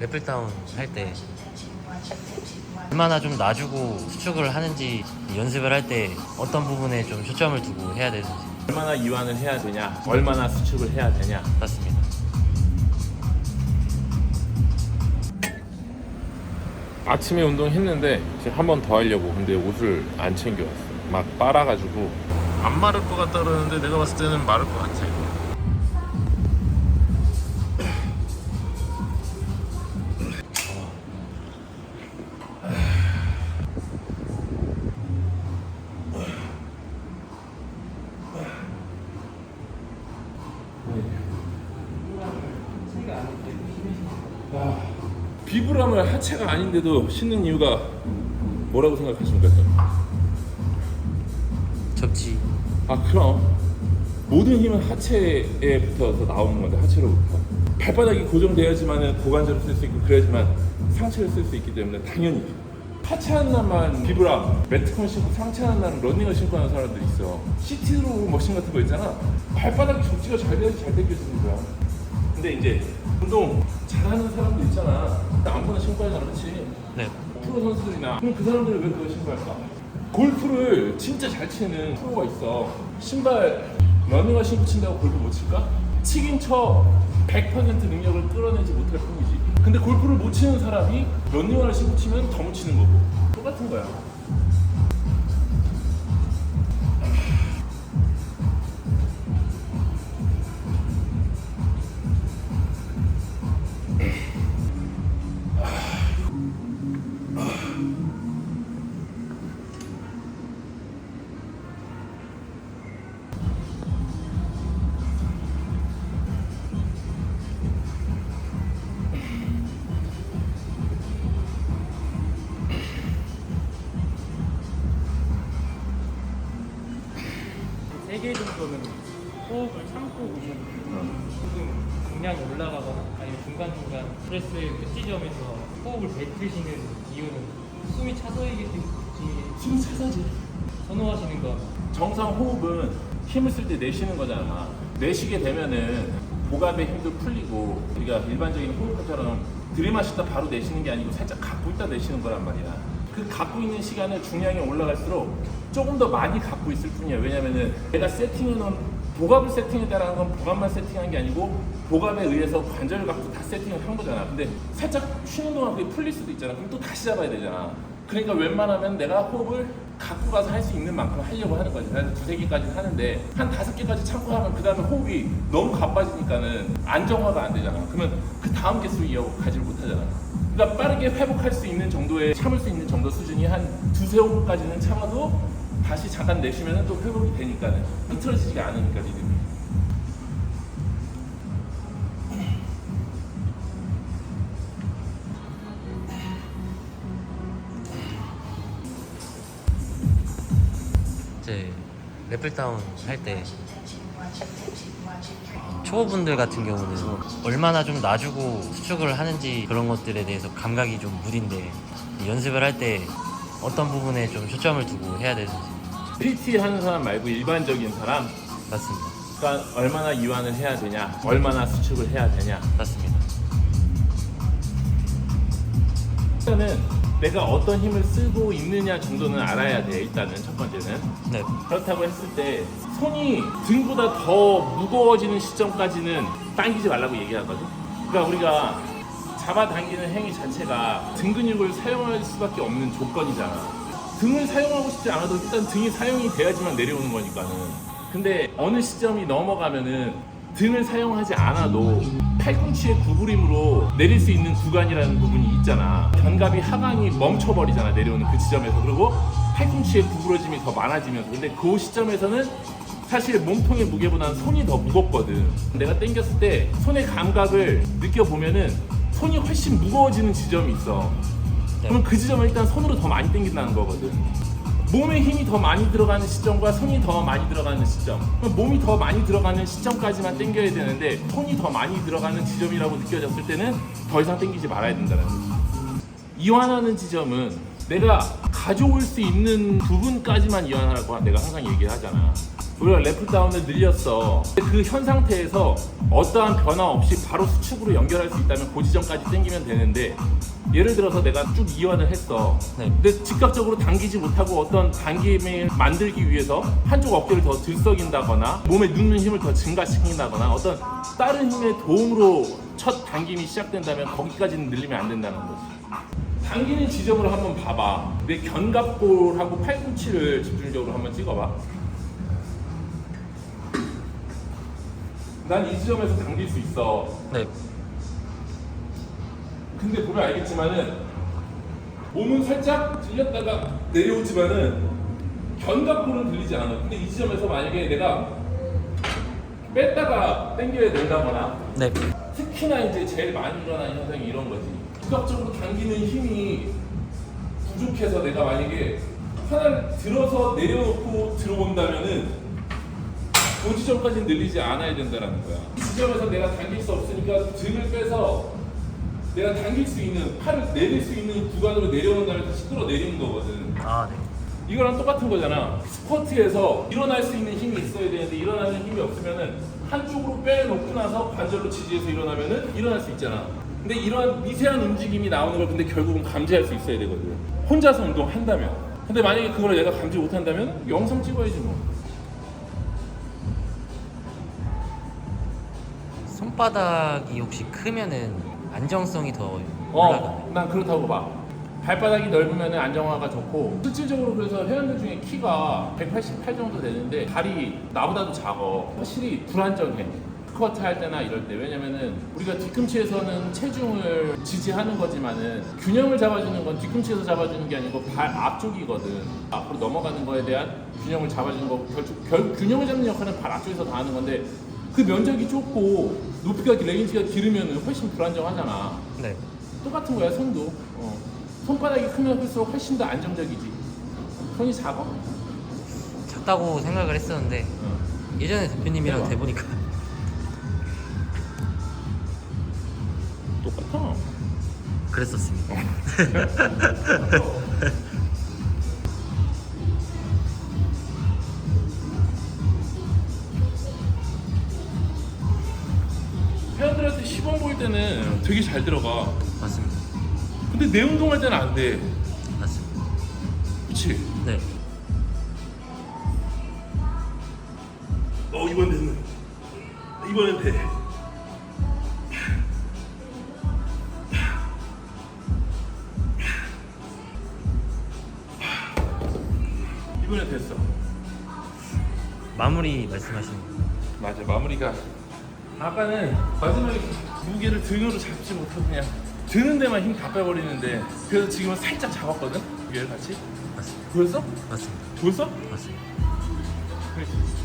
랩풀다운 할 때 얼마나 좀 놔주고 수축을 하는지, 연습을 할 때 어떤 부분에 좀 초점을 두고 해야 되는지. 얼마나 이완을 해야 되냐, 얼마나 수축을 해야 되냐. 맞습니다. 아침에 운동했는데 이제 한 번 더 하려고. 근데 옷을 안 챙겨왔어. 막 빨아가지고 안 마를 것 같다 그러는데 내가 봤을 때는 마를 것 같아. 비브람을 하체가 아닌데도 신는 이유가 뭐라고 생각하십니까? 접지. 아, 그럼 모든 힘은 하체에 붙어서 나오는 건데, 하체로부터. 발바닥이 고정돼야지만 고관절을 쓸 수 있고 그래야지만 상체를 쓸 수 있기 때문에 당연히 하체 하는 날만 비브람, 매트콘 신고 상체 하는 날은 러닝을 신고 하는 사람들이 있어. 시티로 머신 같은 거 있잖아. 발바닥 접지가 잘 돼야지 잘 당겨지는 거야. 근데 이제 운동 잘하는 사람들 있잖아. 아무거나 신고 하잖아, 그렇지? 네. 프로 선수들이나. 그럼 그 사람들은 왜 그걸 신고 할까? 골프를 진짜 잘 치는 프로가 있어. 신발 러닝화 신고 친다고 골프 못 칠까? 치긴 쳐 100% 능력을 끌어내지 못할 뿐이지. 근데 골프를 못 치는 사람이 러닝화를 신고 치면 더 못 치는 거고. 똑같은 거야. 세 개 정도는 호흡을 참고 오셨는데 조금 중량이 올라가거나 아니면 중간중간 스트레스 몇 지점에서 호흡을 뱉으시는 이유는 숨이 차서이기 때문에 숨이 차서지. 선호하시는 거. 정상 호흡은 힘을 쓸 때 내쉬는 거잖아. 내쉬게 되면은 복압의 힘도 풀리고, 우리가 일반적인 호흡처럼 들이마시다 바로 내쉬는 게 아니고 살짝 갖고 있다 내쉬는 거란 말이야. 그 갖고 있는 시간을 중량이 올라갈수록 조금 더 많이 갖고 있을 뿐이야. 왜냐면은 내가 세팅해놓은 복압을 세팅했다라는 건 복압만 세팅한 게 아니고 복압에 의해서 관절각도 다 세팅을 한 거잖아. 근데 살짝 쉬는 동안 그게 풀릴 수도 있잖아. 그럼 또 다시 잡아야 되잖아. 그러니까 웬만하면 내가 호흡을 갖고 가서 할 수 있는 만큼 하려고 하는 거지. 그래서 2-3개까지는 하는데 한 5개까지 참고 하면 그 다음에 호흡이 너무 가빠지니까는 안정화가 안 되잖아. 그러면 그 다음 개수 이어가지를 못하잖아. 그러니까 빠르게 회복할 수 있는 정도의, 참을 수 있는 정도 수준이 한 2-3호흡까지는 참아도 다시 잠깐 내쉬면 또 회복이 되니까는 흐트러지지가 않으니까 리듬이. 이제 랩풀다운 할 때 초보분들 같은 경우는 얼마나 좀 놔주고 수축을 하는지 그런 것들에 대해서 감각이 좀 무딘데, 연습을 할 때 어떤 부분에 좀 초점을 두고 해야 되는지. PT 하는 사람 말고 일반적인 사람, 맞습니다. 그러니까 얼마나 이완을 해야 되냐, 얼마나 수축을 해야 되냐. 맞습니다. 일단은 내가 어떤 힘을 쓰고 있느냐 정도는 알아야 돼. 일단은 첫 번째는. 네. 그렇다고 했을 때 손이 등보다 더 무거워지는 시점까지는 당기지 말라고 얘기하거든. 그러니까 우리가 잡아당기는 행위 자체가 등 근육을 사용할 수밖에 없는 조건이잖아. 등을 사용하고 싶지 않아도 일단 등이 사용이 돼야지만 내려오는 거니까는. 근데 어느 시점이 넘어가면은 등을 사용하지 않아도 팔꿈치의 구부림으로 내릴 수 있는 구간이라는 부분이 있잖아. 견갑이 하강이 멈춰버리잖아, 내려오는 그 지점에서. 그리고 팔꿈치의 구부러짐이 더 많아지면서. 근데 그 시점에서는 사실 몸통의 무게보다는 손이 더 무겁거든. 내가 당겼을 때 손의 감각을 느껴보면은 손이 훨씬 무거워지는 지점이 있어. 그럼 그 지점을 일단 손으로 더 많이 당긴다는 거거든. 몸에 힘이 더 많이 들어가는 시점과 손이 더 많이 들어가는 시점, 몸이 더 많이 들어가는 시점까지만 당겨야 되는데 손이 더 많이 들어가는 지점이라고 느껴졌을 때는 더 이상 당기지 말아야 된다는 거지. 이완하는 지점은 내가 가져올 수 있는 부분까지만 이완하라고 내가 항상 얘기를 하잖아. 우리가 랩 다운을 늘렸어. 그 현 상태에서 어떠한 변화 없이 바로 수축으로 연결할 수 있다면 그 지점까지 당기면 되는데, 예를 들어서 내가 쭉 이완을 했어. 네. 근데 즉각적으로 당기지 못하고 어떤 당김을 만들기 위해서 한쪽 어깨를 더 들썩인다거나 몸에 눕는 힘을 더 증가시킨다거나 어떤 다른 힘의 도움으로 첫 당김이 시작된다면 거기까지는 늘리면 안 된다는 거지. 당기는 지점으로 한번 봐봐. 내 견갑골하고 팔꿈치를 집중적으로 한번 찍어봐. 난 이 지점에서 당길 수 있어. 네. 근데 보면 알겠지만은 몸은 살짝 들렸다가 내려오지만은 견갑골은 들리지 않아. 근데 이 지점에서 만약에 내가 뺐다가 당겨야 된다거나, 네. 특히나 이제 제일 많이 일어나는 현상이 이런 거지. 즉각적으로 당기는 힘이 부족해서 내가 만약에 하나를 들어서 내려놓고 들어온다면은 그 지점까지는 늘리지 않아야 된다는 거야. 이 지점에서 내가 당길 수 없으니까 등을 빼서 내가 당길 수 있는, 팔을 내릴 수 있는 구간으로 내려온 다음에 다시 끌어내리는 거거든. 아, 네. 이거랑 똑같은 거잖아. 스쿼트에서 일어날 수 있는 힘이 있어야 되는데 일어나는 힘이 없으면은 한쪽으로 빼놓고 나서 관절로 지지해서 일어나면은 일어날 수 있잖아. 근데 이러한 미세한 움직임이 나오는 걸 근데 결국은 감지할 수 있어야 되거든. 혼자서 운동한다면. 근데 만약에 그걸 내가 감지 못한다면 영상 찍어야지 뭐. 손바닥이 혹시 크면은 안정성이 더 올라가나요? 난 그렇다고 봐. 발바닥이 넓으면 안정화가 좋고, 실질적으로 그래서 회원들 중에 키가 188 정도 되는데 다리 나보다도 작어. 확실히 불안정해. 스쿼트 할 때나 이럴 때. 왜냐면은 우리가 뒤꿈치에서는 체중을 지지하는 거지만은 균형을 잡아주는 건 뒤꿈치에서 잡아주는 게 아니고 발 앞쪽이거든. 앞으로 넘어가는 거에 대한 균형을 잡아주는 거, 결국 균형을 잡는 역할은 발 앞쪽에서 다 하는 건데, 그 면적이 좁고 높이가 레깅스가 길으면 훨씬 불안정하잖아. 네. 똑같은 거야, 손도. 손바닥이 크면 클수록 훨씬 더 안정적이지. 손이 작아? 작다고 생각을 했었는데 예전에 대표님이랑 해봐. 대보니까 똑같아. 그랬었습니다. 회원들한테 시범 보일 때는 되게 잘 들어가. 맞습니다. 근데 내 운동할 때는 안 돼. 맞습니다. 그치? 네. 이번엔 돼. 이번엔 됐어. 마무리 말씀하시는 거. 맞아, 마무리가 아까는 마지막에 무게를 등으로 잡지 못하고 그냥 드는 데만 힘 다 빼버리는데, 그래서 지금은 살짝 잡았거든? 무게를 같이. 맞습니다. 보였어? 맞습니다. 보였어? 맞습니다. 그렇지.